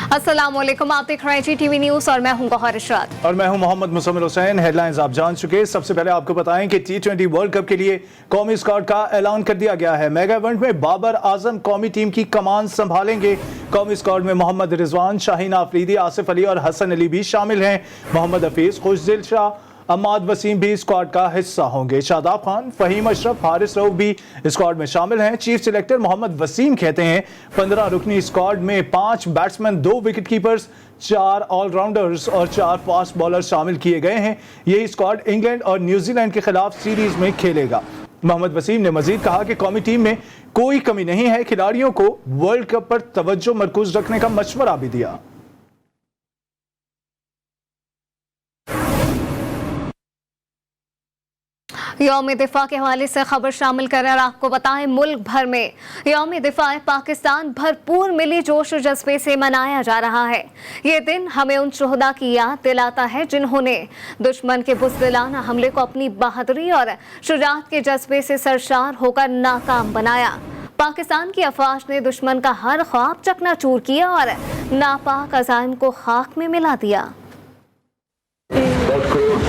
अस्सलामुअलैकुम, आप देख रहे हैं GTV न्यूज़ और मैं हूं गौहर इशरात और मैं हूं मोहम्मद मुसम्मिल हुसैन। हेडलाइंस आप जान चुके। सबसे पहले आपको बताएं कि T20 वर्ल्ड कप के लिए कौमी स्क्वाड का ऐलान कर दिया गया है। मेगा इवेंट में बाबर आजम कौमी टीम की कमान संभालेंगे। कौमी स्क्वाड में मोहम्मद रिजवान, शाहीन आफरीदी, आसिफ अली और हसन अली भी शामिल हैं। मोहम्मद हफीज, खुशदिल शाह, अम्माद वसीम भी स्क्वाड का हिस्सा होंगे। शादाब खान, फहीम अशरफ, हारिस रऊफ भी स्क्वाड में शामिल हैं। चीफ सिलेक्टर मोहम्मद वसीम कहते हैं 15 रुकनी स्क्वाड में 5 बैट्समैन, 2 विकेट कीपर्स, 4 ऑलराउंडर्स और 4 फास्ट बॉलर शामिल किए गए हैं। यही स्क्वाड इंग्लैंड और न्यूजीलैंड के खिलाफ सीरीज में खेलेगा। मोहम्मद वसीम ने मजीद कहा कि कौमी टीम में कोई कमी नहीं है। खिलाड़ियों को वर्ल्ड कप पर तवज्जो मरकूज रखने का मशवरा भी दिया। यौम दिफा के हवाले से खबर शामिल कर आपको बताएं, मुल्क भर में यौम दिफा पाकिस्तान भरपूर मिली जोश और जज्बे से मनाया जा रहा है। ये दिन हमें उन शोहदा की याद दिलाता है जिन्होंने दुश्मन के बुज़दिलाना हमले को अपनी बहादुरी और शुजाअत के जज्बे से सरशार होकर नाकाम बनाया। पाकिस्तान की अफवाज ने दुश्मन का हर ख्वाब चकनाचूर किया और नापाक अज़ाइम को खाक में मिला दिया।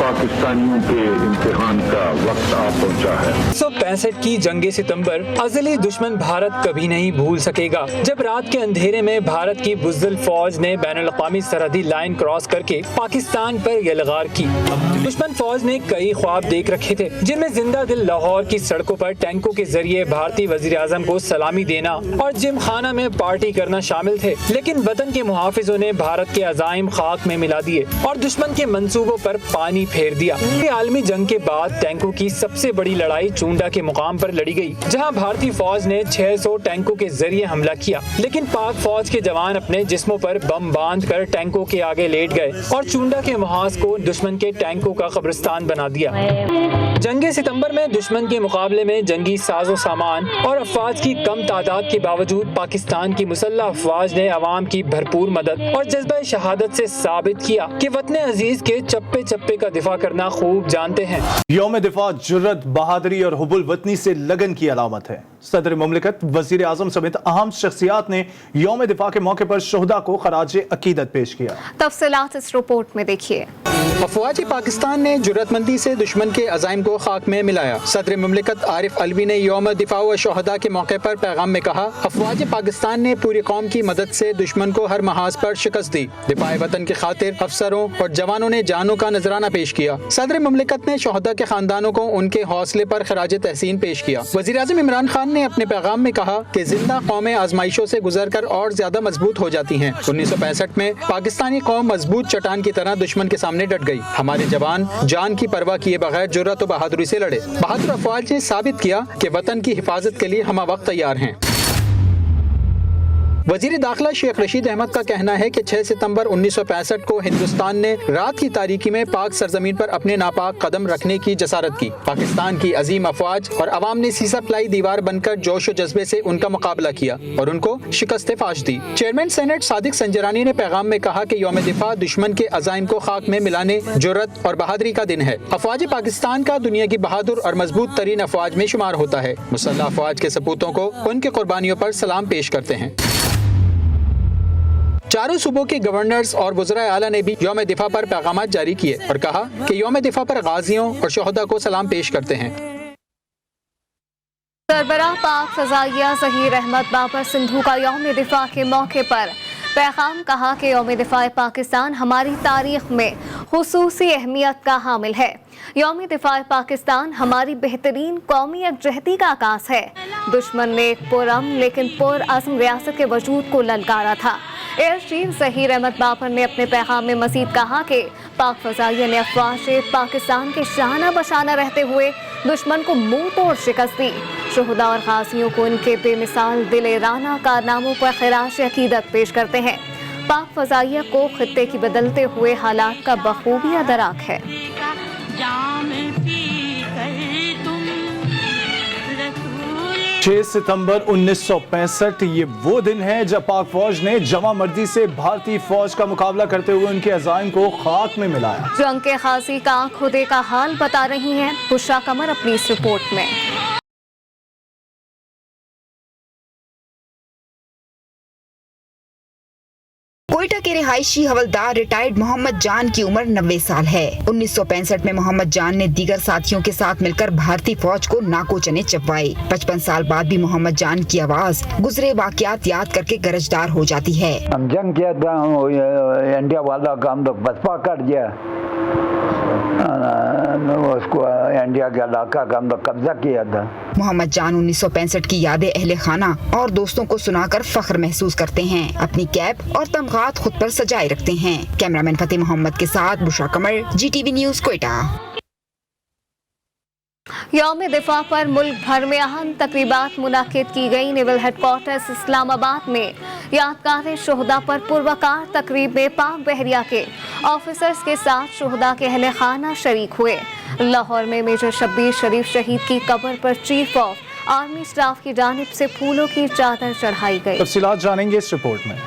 पाकिस्तानियों के इम्तिहान का वक्त आ पहुंचा है। 1965 की जंगे सितंबर अज़ली दुश्मन भारत कभी नहीं भूल सकेगा। जब रात के अंधेरे में भारत की बुज़दिल फौज ने बैनुल-अक़वामी सरहदी लाइन क्रॉस करके पाकिस्तान पर यलगार की। दुश्मन फौज ने कई ख्वाब देख रखे थे, जिनमें जिंदा दिल लाहौर की सड़कों पर टैंकों के जरिए भारतीय वज़ीर आज़म को सलामी देना और जिम खाना में पार्टी करना शामिल थे। लेकिन वतन के मुहाफिजों ने भारत के अज़ाइम खाक में मिला दिए और दुश्मन के मंसूबों पर पानी फेर दिया। आलमी जंग के बाद टैंकों की सबसे बड़ी लड़ाई चूंडा के मुकाम पर लड़ी गई, जहां भारतीय फौज ने 600 टैंकों के जरिए हमला किया। लेकिन पाक फौज के जवान अपने जिस्मों पर बम बांध कर टैंकों के आगे लेट गए और चूंडा के मुहाज को दुश्मन के टैंकों का कब्रिस्तान बना दिया। जंगे सितंबर में दुश्मन के मुकाबले में जंगी साजो सामान और अफवाज की कम तादाद के बावजूद पाकिस्तान की मुसल्लह अफवाज ने अवाम की भरपूर मदद और जज्बा शहादत से साबित किया कि वतन अजीज के चप्पे चप्पे का दिफा करना खूब जानते हैं। यौम दिफा जुर्रत, बहादुरी और हुब्बुल वतनी से लगन की अलामत है। सदर मुमलिकत, वजीर आजम समेत अहम शख्सियात ने यौम दिफा के मौके पर शोहदा को खराजे अकीदत पेश किया। तफसीलात इस रिपोर्ट में देखिए। अफवाज पाकिस्तान ने जुर्रतमंदी से दुश्मन के अज़ाइम को खाक में मिलाया। सदर मुमलिकत आरिफ अलवी ने यौम दिफा व शोहदा के मौके पर पैगाम में कहा, अफवाज पाकिस्तान ने पूरी कौम की मदद से दुश्मन को हर महाज पर शिकस्त दी। दिफाए वतन की खातिर अफसरों और जवानों ने जानों का नजराना पेश किया। सदर मुमलिकत ने शोहदा के खानदानों को उनके हौसले पर खराज तहसीन पेश किया। वज़ीर आज़म इमरान खान ने अपने पैगाम में कहा कि जिंदा कौमें आजमाइशों से गुजर कर और ज्यादा मजबूत हो जाती हैं। 1965 में पाकिस्तानी कौम मजबूत चट्टान की तरह दुश्मन के सामने डट गई। हमारे जवान जान की परवाह किए बगैर जुर्रत और बहादुरी से लड़े। बहादुर अफवाज ने साबित किया कि वतन की हिफाजत के लिए हम वक्त तैयार हैं। वजीर दाखिला शेख रशीद अहमद का कहना है कि 6 सितंबर 1965 को हिंदुस्तान ने रात की तारीकी में पाक सरजमीन पर अपने नापाक कदम रखने की जसारत की। पाकिस्तान की अजीम अफवाज और अवाम ने सीसा प्लाई दीवार बनकर जोश और जज्बे से उनका मुकाबला किया और उनको शिकस्त फाश दी। चेयरमैन सेनेट सादिक संजरानी ने पैगाम में कहा कि यौम दिफा दुश्मन के अज़ाइम को खाक में मिलाने, जुर्रत और बहादुरी का दिन है। अफवाज पाकिस्तान का दुनिया की बहादुर और मजबूत तरीन अफवाज में शुमार होता है। मुसल्लह अफवाज के सपूतों को उनके कुर्बानियों पर सलाम पेश करते हैं। चारों सूबों के गवर्नर्स और वज़राए आला ने भी यौम दिफा पर पैगाम जारी किए और कहा कि यौम दिफा पर गाजियों और शोहदा को सलाम पेश करते हैं। सरबराह पाक फ़ज़ाइया ज़हीर अहमद बाबर सिंधु का यौम दिफा के मौके पर पैगाम कहा कि यौम दिफा पाकिस्तान हमारी तारीख में खुसूसी अहमियत का हामिल है। यौम दिफा पाकिस्तान हमारी बेहतरीन कौमी यकजहती का आगाज है। दुश्मन ने एक पुरअमन लेकिन पुरअज़्म रियासत के वजूद को ललकारा था। एयर चीफ ज़हीर अहमद बाबर ने अपने पैगाम में मज़ीद कहा कि पाक फ़ज़ाइया ने अफवाज पाकिस्तान के शाना बशाना रहते हुए दुश्मन को मुंह तोड़ शिकस्त दी। शोहदा और गाजियों को इनके बेमिसाल दिल राना कारनामों पर खराज अकीदत पेश करते हैं। पाक फ़ज़ाइया को खित्ते की बदलते हुए हालात का बखूबी अदराक है। 6 सितंबर 1965 ये वो दिन है जब पाक फौज ने जमा मर्दी से भारतीय फौज का मुकाबला करते हुए उनके अज़ाइम को खाक में मिलाया। जंग के खासी का खुदे का हाल बता रही हैं बुशरा कमर अपनी इस रिपोर्ट में। कोयटा के रिहायशी हवलदार रिटायर्ड मोहम्मद जान की उम्र 90 साल है। 1965 में मोहम्मद जान ने दीगर साथियों के साथ मिलकर भारतीय फौज को नाको चने चबवाए। 55 साल बाद भी मोहम्मद जान की आवाज गुजरे वाकयात याद करके गरजदार हो जाती है। हम जंग किया था, इंडिया वाला काम तो बसपा कर दिया, उसको इंडिया के इलाका का हम लोग कब्जा किया था। मोहम्मद जान 1965 की यादें अहले खाना और दोस्तों को सुनाकर फख्र महसूस करते हैं। अपनी कैप और तमगात खुद पर सजाए रखते हैं। कैमरामैन फतेह मोहम्मद के साथ बुशरा कमर, GTV न्यूज़, कोयटा। यौम दिफा पर मुल्क भर में अहम तकरीबात मुनाकिद की गई। नेवल हेडक्वार्टर्स इस्लामाबाद में यादगार शोहदा पर पुरवकार तकरीब में पाक बहरिया के ऑफिसर्स के साथ शोहदा के अहले खाना शरीक हुए। लाहौर में मेजर शब्बीर शरीफ शहीद की कब्र पर चीफ ऑफ आर्मी स्टाफ की जानिब से फूलों की चादर चढ़ाई गई। तफसीलात जानेंगे इस रिपोर्ट में।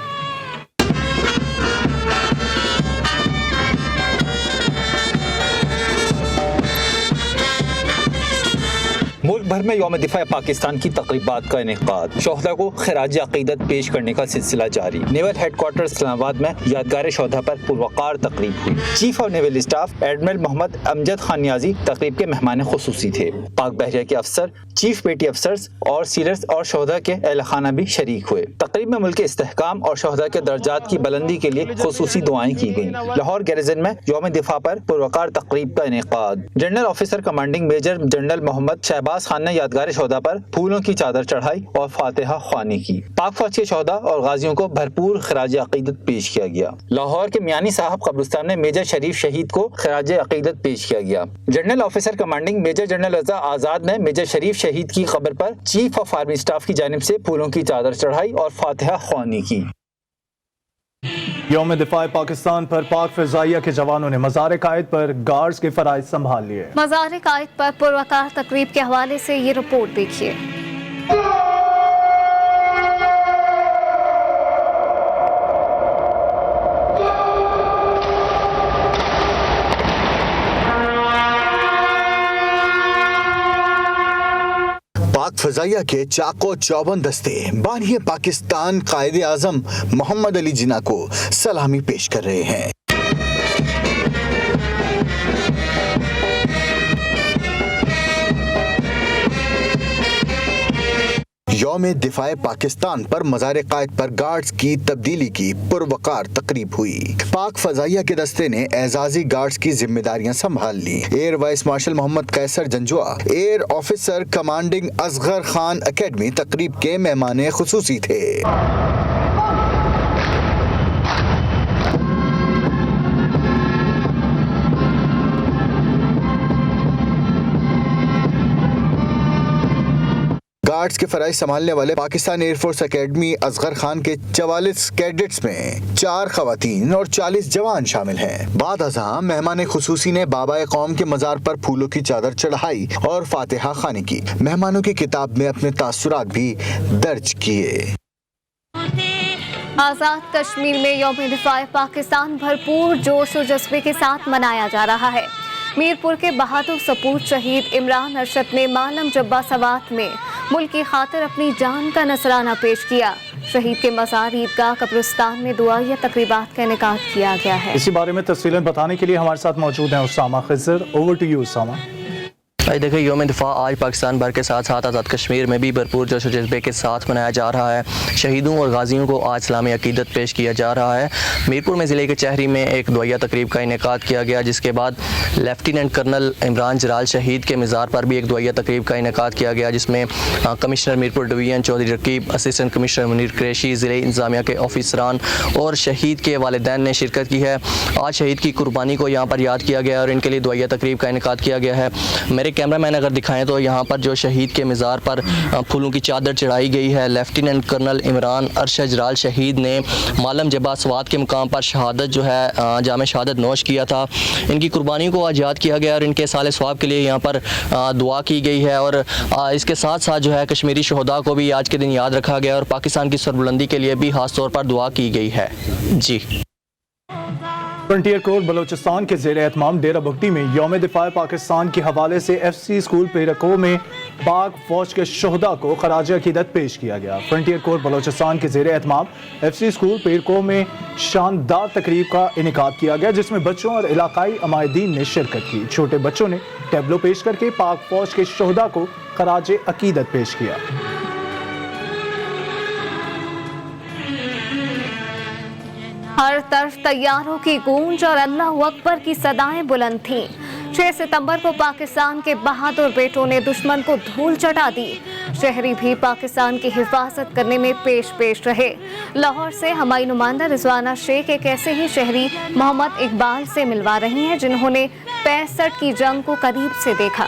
मुल्क भर में यौम दिफा पाकिस्तान की तकरीबात का इनेकाद। शोहदा को खराज अकीदत पेश करने का सिलसिला जारी। नेवल हेडक्वार्टर इस्लामाबाद में यादगार शोहदा पर पुरवकार तकरीब हुई। Chief of naval staff admiral Mohammad Amjad Khan Niazi तकरीब के मेहमान खुसूसी थे। पाक बहरिया के अफसर, चीफ पेटी अफसर्स और सीलर्स और शोहदा के अहले खाना भी शरीक हुए। तकरीब में मुल्क के इस्तेहकाम और शोहदा के दर्जात की बुलंदी के लिए खुसूसी दुआएं की गयी। लाहौर गैरिजन में यौम दिफा पर पुरवकार तकरीब का इनेकाद। General officer commanding major general Mohammad Shahbaz Khan ने यादगार शोहदा पर फूलों की चादर चढ़ाई और फातिहा ख्वानी की। पाक फौज के शोहदा और गाजियों को भरपूर खराज अकीदत पेश किया गया। लाहौर के मियानी साहब कब्रिस्तान में मेजर शरीफ शहीद को खराज अकीदत पेश किया गया। General officer commanding major general Raza Azad ने मेजर शरीफ शहीद की कब्र पर चीफ ऑफ आर्मी स्टाफ की जानिब से फूलों की चादर चढ़ाई और फातिहा ख्वानी की। यौम दिफा पाकिस्तान पर पाक फिजाइया के जवानों ने मज़ार कायद पर गार्ड्स के फराइज संभाल लिए। मज़ार कायद पर पुरवकार तकरीब के हवाले से ये रिपोर्ट देखिए। पाक फजाइया के चाको चौबन दस्ते बानिए पाकिस्तान कायदे आजम मोहम्मद अली जिन्ना को सलामी पेश कर रहे हैं। यौम दिफाए पाकिस्तान पर मज़ार कायद पर गार्ड्स की तब्दीली की पुरवकार तकरीब हुई। पाक फजाइया के दस्ते ने एजाजी गार्ड्स की जिम्मेदारियां संभाल ली। Air vice marshal Mohammad Kaiser Janjua, air officer commanding Asghar Khan academy तकरीब के मेहमान खुसूसी थे। गार्ड्स के फराइज संभालने वाले पाकिस्तान एयरफोर्स एकेडमी असगर खान के 44 कैडेट्स में 4 खवातीन और 40 जवान शामिल हैं। बाद अज़ां मेहमान खुसूसी ने बाबा कौम के मज़ार पर फूलों की चादर चढ़ाई और फातिहा खानी की। मेहमानों की किताब में अपने तासुरात भी दर्ज किए। आज़ाद कश्मीर में यौम दिफा पाकिस्तान भरपूर जोश और जज्बे के साथ मनाया जा रहा है। मीरपुर के बहादुर सपूत शहीद इमरान अरशद ने मालम जब्बा सवात में मुल्क की खातिर अपनी जान का नजराना पेश किया। शहीद के मज़ार ईदगाह कब्रिस्तान में दुआया तकरीबात का इनेकाद किया गया है। इसी बारे में तफसीलन बताने के लिए हमारे साथ मौजूद हैं Usama Khizar. Over to you Usama. भाई देखिए, यौम दिफा आज पाकिस्तान भर के साथ साथ आज़ाद कश्मीर में भी भरपूर जोश और जज्बे के साथ मनाया जा रहा है। शहीदों और गाजियों को आज इस्लामी अकीदत पेश किया जा रहा है। मीरपुर में ज़िले के चहरी में एक दुआया तकरीब का इनेकाद किया गया, जिसके बाद लेफ्टिनेंट कर्नल इमरान जलाल शहीद के मज़ार पर भी एक दुआया तकरीब का इनेकाद किया गया, जिसमें commissioner Mirpur division Chaudhry Raqeeb, assistant commissioner Munir Qureshi, ज़िले इंतज़ामिया के ऑफिसरान और शहीद के वालिदैन ने शिरकत की है। आज शहीद की कुर्बानी को यहाँ पर याद किया गया और इनके लिए दुआया तकरीब का इनेकाद किया गया है। मेरे कैमरा मैन अगर दिखाएं तो यहाँ पर जो शहीद के मज़ार पर फूलों की चादर चढ़ाई गई है। लेफ्टिनेंट कर्नल इमरान अरशद जलाल शहीद ने मालम जब्बा सवात के मुकाम पर शहादत जो है जाम शहादत नोश किया था। इनकी कुर्बानी को आज याद किया गया और इनके साले सवाब के लिए यहाँ पर दुआ की गई है। और इसके साथ साथ जो है कश्मीरी शहदा को भी आज के दिन याद रखा गया और पाकिस्तान की सरबुलंदी के लिए भी खास तौर पर दुआ की गई है। जी फ्रंटियर कोर्ट बलोचिस्तान के ज़ेर एहतमाम डेरा बुगटी में यौम दिफा पाकिस्तान के हवाले से FC स्कूल पेरको में पाक फौज के शोहदा को खराज अकीदत पेश किया गया। फ्रंटियर कोर्ट बलोचिस्तान के ज़ेर एहतमाम FC स्कूल पेरको में शानदार तकरीब का इनेकाद किया गया, जिसमें बच्चों और इलाकाई अमायदीन ने शिरकत की। छोटे बच्चों ने टैबलो पेश करके पाक फौज के शोहदा को खराज अकीदत पेश किया। हर तरफ तैयारों की गूंज और अल्लाह अकबर की सदाएं बुलंद थीं। 6 सितंबर को पाकिस्तान के बहादुर बेटों ने दुश्मन को धूल चटा दी। शहरी भी पाकिस्तान की हिफाजत करने में पेश रहे। लाहौर से हमारी नुमाइंदा रिजवाना शेख एक ऐसे ही शहरी मोहम्मद इकबाल से मिलवा रही हैं जिन्होंने 65 की जंग को करीब से देखा।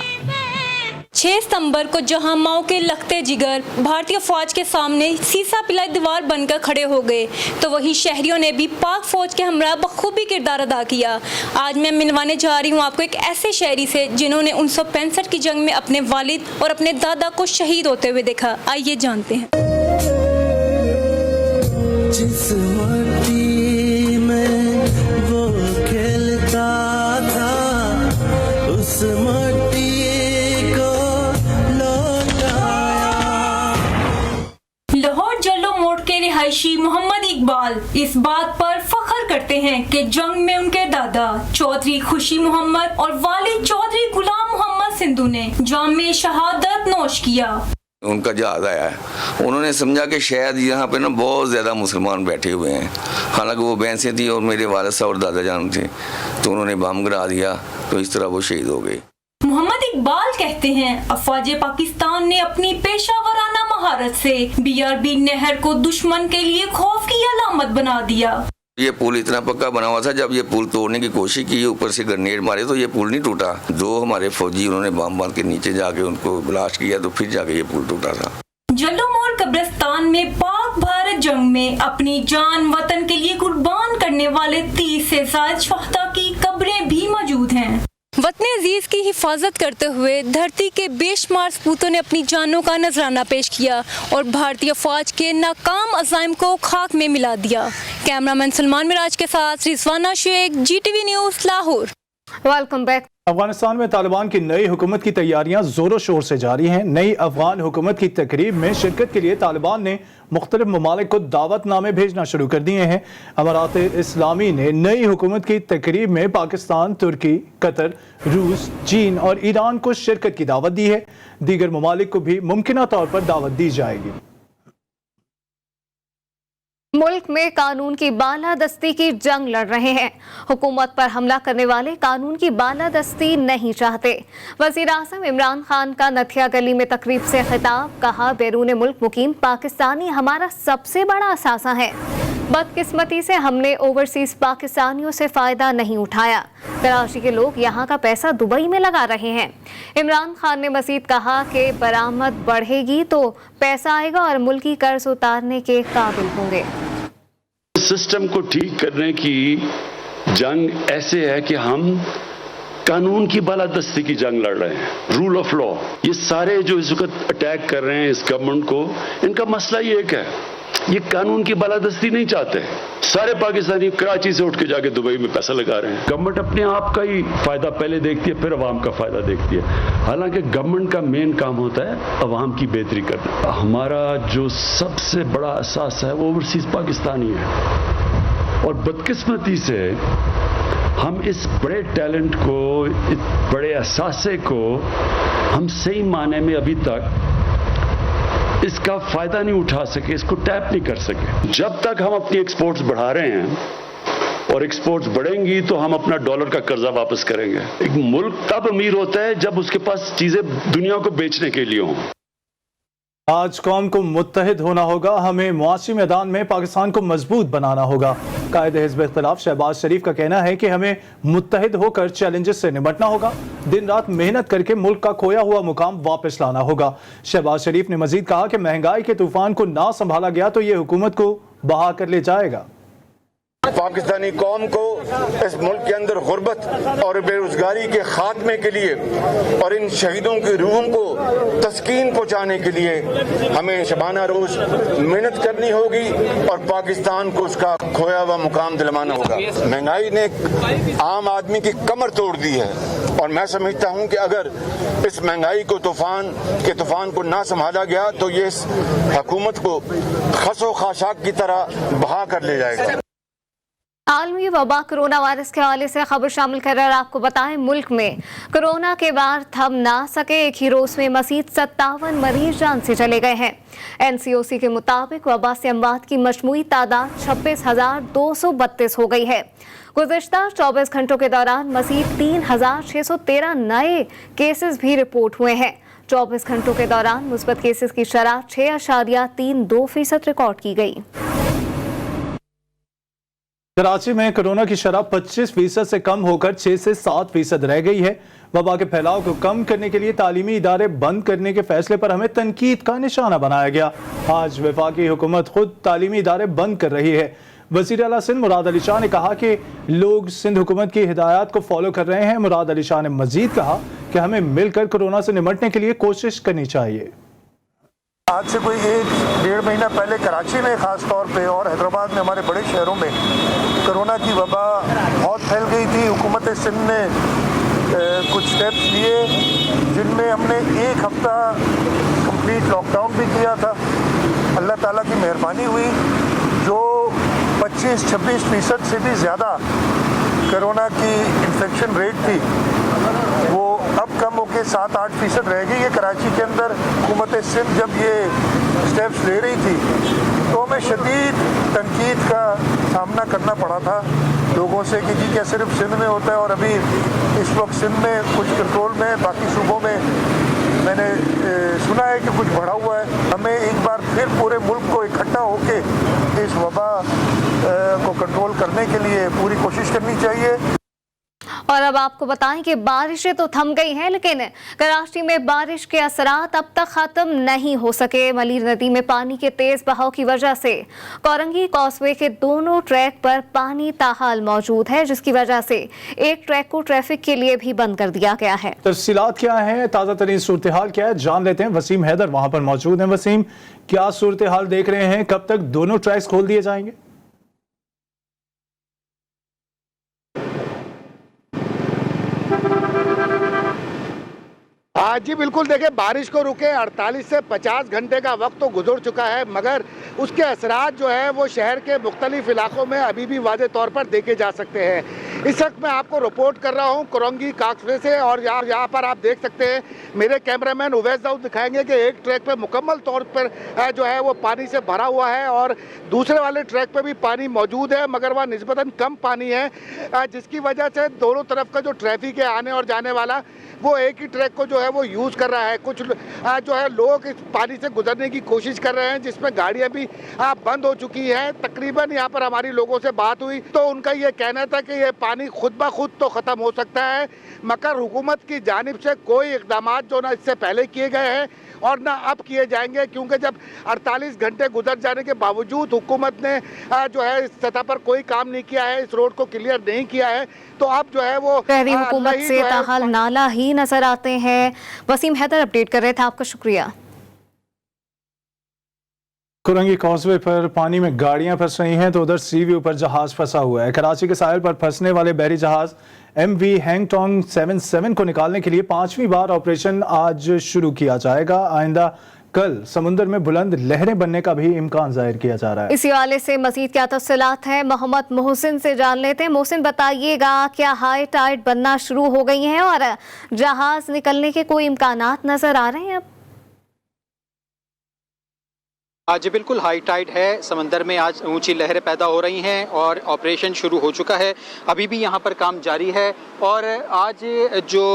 6 सितंबर को जहां माओ के लखते जिगर भारतीय फौज के सामने सीसा पिलाई दीवार बनकर खड़े हो गए, तो वहीं शहरियों ने भी पाक फौज के हमरा बखूबी किरदार अदा किया। आज मैं मिलवाने जा रही हूं आपको एक ऐसे शहरी से जिन्होंने 1965 की जंग में अपने वालिद और अपने दादा को शहीद होते हुए देखा। आइए जानते हैं। जिस मिट्टी में वो खेलता था उस लाहौर जल्लो मोड़ के रिहायशी मोहम्मद इकबाल इस बात पर फख्र करते हैं कि जंग में उनके दादा चौधरी खुशी मोहम्मद और वालिद चौधरी गुलाम मोहम्मद सिंधु ने जाम शहादत नोश किया। उनका जहाज आया है, उन्होंने समझा कि शायद यहाँ पे ना बहुत ज़्यादा मुसलमान बैठे हुए हैं, हालांकि वो भैंसें थी और मेरे वालिद साहब और दादा जान थे, तो उन्होंने बम गिरा दिया, तो इस तरह वो शहीद हो गए। मोहम्मद इकबाल कहते हैं अफवाज पाकिस्तान ने अपनी पेशावराना महारत से BRB नहर को दुश्मन के लिए खौफ की अलामत बना दिया। ये पुल इतना पक्का बना हुआ था, जब ये पुल तोड़ने की कोशिश की, ऊपर से ग्रेनेड मारे तो ये पुल नहीं टूटा। 2 हमारे फौजी उन्होंने बम बांध के नीचे जाके उनको ब्लास्ट किया, तो फिर जाके ये पुल टूटा था। जल्लो मोड़ कब्रिस्तान में पाक भारत जंग में अपनी जान वतन के लिए कुर्बान करने वाले 30 से ज्यादा शहदा की कब्रें भी मौजूद हैं। वतन अजीज की हिफाजत करते हुए धरती के बेशुमार सपूतों ने अपनी जानों का नजराना पेश किया और भारतीय फौज के नाकाम अज़ाइम को खाक में मिला दिया। कैमरामैन सलमान मिराज के साथ Rizwana Shaikh, GTV news, Lahore. Welcome back. Afghanistan में तालिबान की नई हुकूमत की तैयारियां जोरों शोर से जारी हैं। नई अफगान हुकूमत की तकरीब में शिरकत के लिए तालिबान ने मुख्तलिफ ममालिक को दावतनामे भेजना शुरू कर दिए हैं। अमारात इस्लामी ने नई हुकूमत की तकरीब में पाकिस्तान, तुर्की, कतर, रूस, चीन और ईरान को शिरकत की दावत दी है। दीगर ममालिक को भी मुमकिना तौर पर दावत दी जाएगी। मुल्क में कानून की बालादस्ती की जंग लड़ रहे हैं। हुकूमत पर हमला करने वाले कानून की बालादस्ती नहीं चाहते। वज़ीर आज़म इमरान खान का नथिया गली में तकरीब से खिताब, कहा बैरून मुल्क मुकीम पाकिस्तानी हमारा सबसे बड़ा असासा है। बदकिस्मती से हमने ओवरसीज पाकिस्तानियों से फ़ायदा नहीं उठाया। कराची के लोग यहाँ का पैसा दुबई में लगा रहे हैं। इमरान खान ने मज़ीद कहा कि बरामद बढ़ेगी तो पैसा आएगा और मुल्की कर्ज उतारने के काबिल होंगे। सिस्टम को ठीक करने की जंग ऐसे है कि हम कानून की बालादस्ती की जंग लड़ रहे हैं, रूल ऑफ लॉ। ये सारे जो इस वक्त अटैक कर रहे हैं इस गवर्नमेंट को, इनका मसला ही एक है, ये कानून की बालादस्ती नहीं चाहते। सारे पाकिस्तानी कराची से उठ के जाके दुबई में पैसा लगा रहे हैं। गवर्नमेंट अपने आप का ही फायदा पहले देखती है, फिर अवाम का फायदा देखती है। हालांकि गवर्नमेंट का मेन काम होता है अवाम की बेहतरी करना। हमारा जो सबसे बड़ा असास है वो ओवरसीज पाकिस्तानी है, और बदकिस्मती से हम इस बड़े टैलेंट को, इस बड़े असासे को हम सही माने में अभी तक इसका फायदा नहीं उठा सके, इसको टैप नहीं कर सके। जब तक हम अपनी एक्सपोर्ट्स बढ़ा रहे हैं और एक्सपोर्ट्स बढ़ेंगी तो हम अपना डॉलर का कर्जा वापस करेंगे। एक मुल्क तब अमीर होता है जब उसके पास चीजें दुनिया को बेचने के लिए हों। आज कौम को मुत्तहिद होना होगा, हमें मुआशी मैदान में पाकिस्तान को मजबूत बनाना होगा। कायदे हिज़्ब इख्तिलाफ शहबाज शरीफ का कहना है कि हमें मुत्तहिद होकर चैलेंजेस से निपटना होगा, दिन रात मेहनत करके मुल्क का खोया हुआ मुकाम वापस लाना होगा। शहबाज शरीफ ने मजीद कहा कि महंगाई के तूफान को ना संभाला गया तो ये हुकूमत को बहा कर ले जाएगा। पाकिस्तानी कौम को इस मुल्क के अंदर गुर्बत और बेरोजगारी के खात्मे के लिए और इन शहीदों की रूहों को तस्कीन पहुंचाने के लिए हमें शबाना रोज मेहनत करनी होगी और पाकिस्तान को उसका खोया हुआ मुकाम दिलवाना होगा। महंगाई ने आम आदमी की कमर तोड़ दी है और मैं समझता हूं कि अगर इस महंगाई को तूफान को ना संभाला गया तो ये इस हुकूमत को खसो खाशाक की तरह बहा कर ले जाएगा। आलमी वबा कोरोना वायरस के हवाले से खबर शामिल कर आपको बताएं, मुल्क में कोरोना के वार थम ना सके। एक ही रोज में मजीद 57 मरीज जान से चले गए हैं। NCOC के मुताबिक वबा से अमवात की मजमूई तादाद 26,232 हो गई है। गुज़िश्ता 24 घंटों के दौरान मजीद 3,613 नए केसेस भी रिपोर्ट हुए हैं। 24 घंटों के दौरान मुस्बत केसेस की शरह 6.32% रिकॉर्ड की गई। कराची में कोरोना की शरह 25% से कम होकर 6 से 7% रह गई है। वबा के फैलाव को कम करने के लिए तालीमी इदारे बंद करने के फैसले पर हमें तनकीद का निशाना बनाया गया। आज वफाकी हुकूमत खुद तालीमी इदारे बंद कर रही है। वज़ीर आला सिंध मुराद अली शाह ने कहा कि लोग सिंध हुकूमत की हिदायत को फॉलो कर रहे हैं। मुराद अली शाह ने मजीद कहा कि हमें मिलकर कोरोना से निपटने के लिए कोशिश करनी चाहिए। आज से कोई 1-1.5 महीना पहले कराची में ख़ास तौर पे और हैदराबाद में हमारे बड़े शहरों में कोरोना की वबा बहुत फैल गई थी। हुकूमत सिंध ने कुछ स्टेप्स लिए जिनमें हमने 1 हफ्ता कंप्लीट लॉकडाउन भी किया था। अल्लाह ताला की मेहरबानी हुई, जो 25-26% से भी ज़्यादा कोरोना की इन्फेक्शन रेट थी वो अब कम होकर 7-8% रह गई है कराची के अंदर। हुकूमत सिंध जब ये स्टेप्स ले रही थी तो हमें शदीद तनकीद का सामना करना पड़ा था लोगों से कि जी क्या सिर्फ सिंध में होता है, और अभी इस वक्त सिंध में कुछ कंट्रोल में है, बाकी सूबों में मैंने सुना है कि कुछ बढ़ा हुआ है। हमें एक बार फिर पूरे मुल्क को इकट्ठा होके इस वबा को कंट्रोल करने के लिए पूरी कोशिश करनी चाहिए। और अब आपको बताएं कि बारिशें तो थम गई हैं, लेकिन कराची में बारिश के असरात अब तक खत्म नहीं हो सके। मलीर नदी में पानी के तेज बहाव की वजह से कोरंगी कॉसवे के दोनों ट्रैक पर पानी ताहाल मौजूद है, जिसकी वजह से एक ट्रैक को ट्रैफिक के लिए भी बंद कर दिया गया है। तफसीलात क्या है, ताज़ा तरीन सूरत हाल क्या है, जान लेते हैं। वसीम हैदर वहां पर मौजूद हैं। वसीम, क्या सूरत हाल देख रहे हैं? कब तक दोनों ट्रैक्स खोल दिए जाएंगे? जी बिल्कुल, देखिए बारिश को रुके 48 से 50 घंटे का वक्त तो गुजर चुका है, मगर उसके असरात जो है वो शहर के मुख्तलिफ इलाकों में अभी भी वाज़े तौर पर देखे जा सकते हैं। इस वक्त मैं आपको रिपोर्ट कर रहा हूँ कोरंगी काक्सवे से, और यहाँ पर आप देख सकते हैं मेरे कैमरामैन उवैस दाऊद दिखाएंगे कि एक ट्रैक पर मुकम्मल तौर पर जो है वो पानी से भरा हुआ है और दूसरे वाले ट्रैक पर भी पानी मौजूद है, मगर वह निस्बतन कम पानी है, जिसकी वजह से दोनों तरफ का जो ट्रैफिक है आने और जाने वाला वो एक ही ट्रैक को जो है वो यूज़ कर रहा है। कुछ जो है लोग इस पानी से गुजरने की कोशिश कर रहे हैं, जिसमें गाड़ियां भी बंद हो चुकी हैं। तकरीबन यहाँ पर हमारी लोगों से बात हुई तो उनका ये कहना था कि ये पानी खुद ब खुद तो ख़त्म हो सकता है, मगर हुकूमत की जानिब से कोई इक़दाम जो ना इससे पहले किए गए हैं और ना अब किए जाएंगे, क्योंकि जब 48 घंटे गुजर जाने के बावजूद हुकूमत ने जो है इस सतह पर कोई काम नहीं किया है, इस रोड को क्लियर नहीं किया है, तो अब जो है वो शहरी हुकूमत से ताहाल नाला ही नजर आते हैं। वसीम हैदर अपडेट कर रहे थे, आपका शुक्रिया। कोरंगी कॉजवे पर पानी में गाड़ियां फंस रही हैं तो उधर सी व्यू पर जहाज फंसा हुआ है। कराची के साहिल पर फंसने वाले बहरी जहाज MV हैंगटोंग 77 को निकालने के लिए 5वीं बार ऑपरेशन आज शुरू किया जाएगा। आइंदा कल समुद्र में बुलंद लहरें बनने का भी इम्कान जाहिर किया जा रहा है। इसी वाले से मजीद क्या तफसीलात हैं, मोहम्मद मोहसिन से जान लेते हैं। मोहसिन, बताइएगा क्या हाई टाइड बनना शुरू हो गई हैं और जहाज निकलने के कोई इम्कानात नजर आ रहे हैं? अब आज बिल्कुल हाई टाइड है, समंदर में आज ऊंची लहरें पैदा हो रही हैं और ऑपरेशन शुरू हो चुका है। अभी भी यहाँ पर काम जारी है और आज जो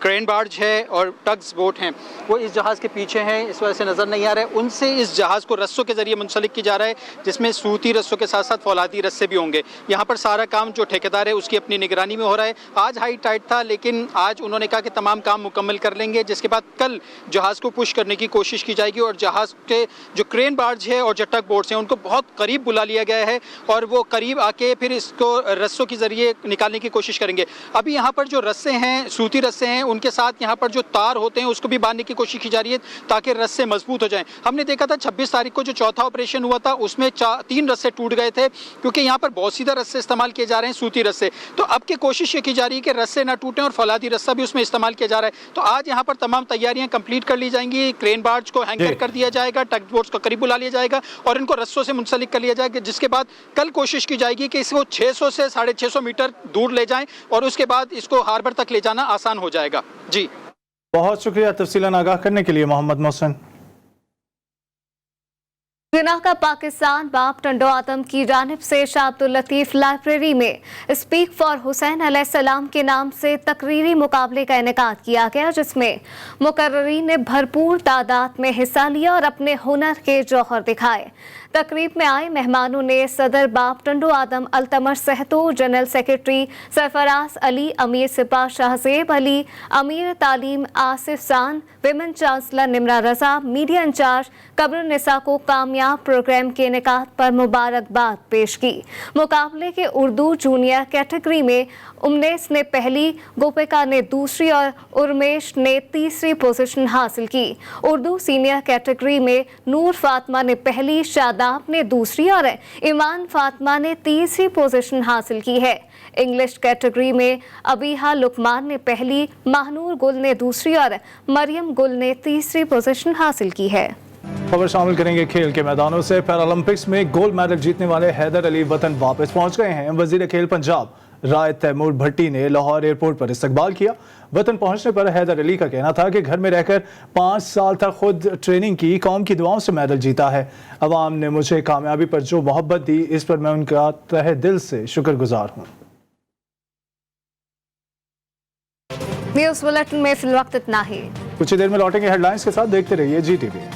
क्रेन बार्ज है और टग्स बोट हैं वो इस जहाज़ के पीछे हैं, इस वजह से नज़र नहीं आ रहा है। उनसे इस जहाज़ को रस्सों के ज़रिए मुंसलिक की जा रहा है, जिसमें सूती रस्सों के साथ साथ फौलादी रस्से भी होंगे। यहाँ पर सारा काम जो ठेकेदार है उसकी अपनी निगरानी में हो रहा है। आज हाई टाइड था, लेकिन आज उन्होंने कहा कि तमाम काम मुकम्मल कर लेंगे, जिसके बाद कल जहाज़ को पुश करने की कोशिश की जाएगी और जहाज़ के जो क्रेन बार्ज है और जो टग बोट्स हैं उनको बहुत करीब बुला लिया गया है और वो करीब आके फिर इसको रस्सों के ज़रिए निकालने की कोशिश करेंगे। अभी यहाँ पर जो रस्से हैं, सूती रस्से हैं, उनके साथ यहाँ पर जो तार होते हैं उसको भी बांधने की कोशिश की जा रही है ताकि रस्से मजबूत हो जाएं। हमने देखा था 26 तारीख को जो चौथा ऑपरेशन हुआ था उसमें 3 रस्से टूट गए थे क्योंकि यहाँ पर बहुत सीधा रस्से इस्तेमाल किए जा रहे हैं, सूती रस्से। तो अब की कोशिश ये की जा रही है कि रस्से ना टूटें और फौलादी रस्सा भी उसमें इस्तेमाल किया जा रहा है। तो आज यहाँ पर तमाम तैयारियां कंप्लीट कर ली जाएंगी। क्रेन बार्ज को हैंगर कर दिया जाएगा, टग बोट्स को करीब बुला लिया जाएगा और इनको रस्सों से मुंसलिक कर लिया जाएगा, जिसके बाद कल कोशिश की जाएगी कि इसको 600 से 650 मीटर दूर ले जाएं और उसके बाद इसको हार्बर तक ले जाना आसान हो जाएगा। जी बहुत शुक्रिया तफसीलन आगाह करने के लिए मोहम्मद मोहसिन। जिना का पाकिस्तान बाप टंडो आदम की जानिब से शाह अब्दुल लतीफ लाइब्रेरी में स्पीक फॉर हुसैन अलैहिस्सलाम के नाम से तकरीरी मुकाबले का इनेकाद किया गया, जिसमें मुकर्ररीन ने भरपूर तादाद में हिस्सा लिया और अपने हुनर के जौहर दिखाए। तकरीब में आए मेहमानों ने सदर बाप टंडो आदम अल्तमर सहतो, जनरल सेक्रेटरी सरफराज अली, अमीर सिपा शाहजेब अली, अमीर तालीम आसिफ सान, विमेन चांसलर निमरा रजा, मीडिया इंचार्ज कब्रुन्निसा को कामयाब प्रोग्राम के इनेकाद पर मुबारकबाद पेश की। मुकाबले के उर्दू जूनियर कैटेगरी में उमनेस ने पहली, गोपिका ने दूसरी और उर्मेश ने तीसरी पोजीशन हासिल की। उर्दू सीनियर कैटेगरी में नूर फातिमा ने पहली, शादाब ने दूसरी और ईमान फातिमा ने तीसरी पोजीशन हासिल की है। इंग्लिश कैटेगरी में अबीहा लुकमान ने पहली, महानूर गुल ने दूसरी और मरियम गुल ने तीसरी पोजीशन हासिल की है। खबर शामिल करेंगे खेल के मैदानों से। पैरालंपिक्स में गोल्ड मेडल जीतने वाले हैदर अली वतन वापस पहुंच गए हैं। वजीर खेल पंजाब राय तैमूर भट्टी ने लाहौर एयरपोर्ट पर इस्तकबाल किया। वतन पहुंचने पर हैदर अली का कहना था कि घर में रहकर 5 साल तक खुद ट्रेनिंग की, कौम की दुआओं से मेडल जीता है। अवाम ने मुझे कामयाबी पर जो मोहब्बत दी, इस पर मैं उनका तहे दिल से शुक्रगुजार हूँ। न्यूज़ बुलेटिन में फिलवक्त इतना ही। कुछ ही देर में लौटेंगे हेडलाइंस के साथ। देखते रहिए GTV।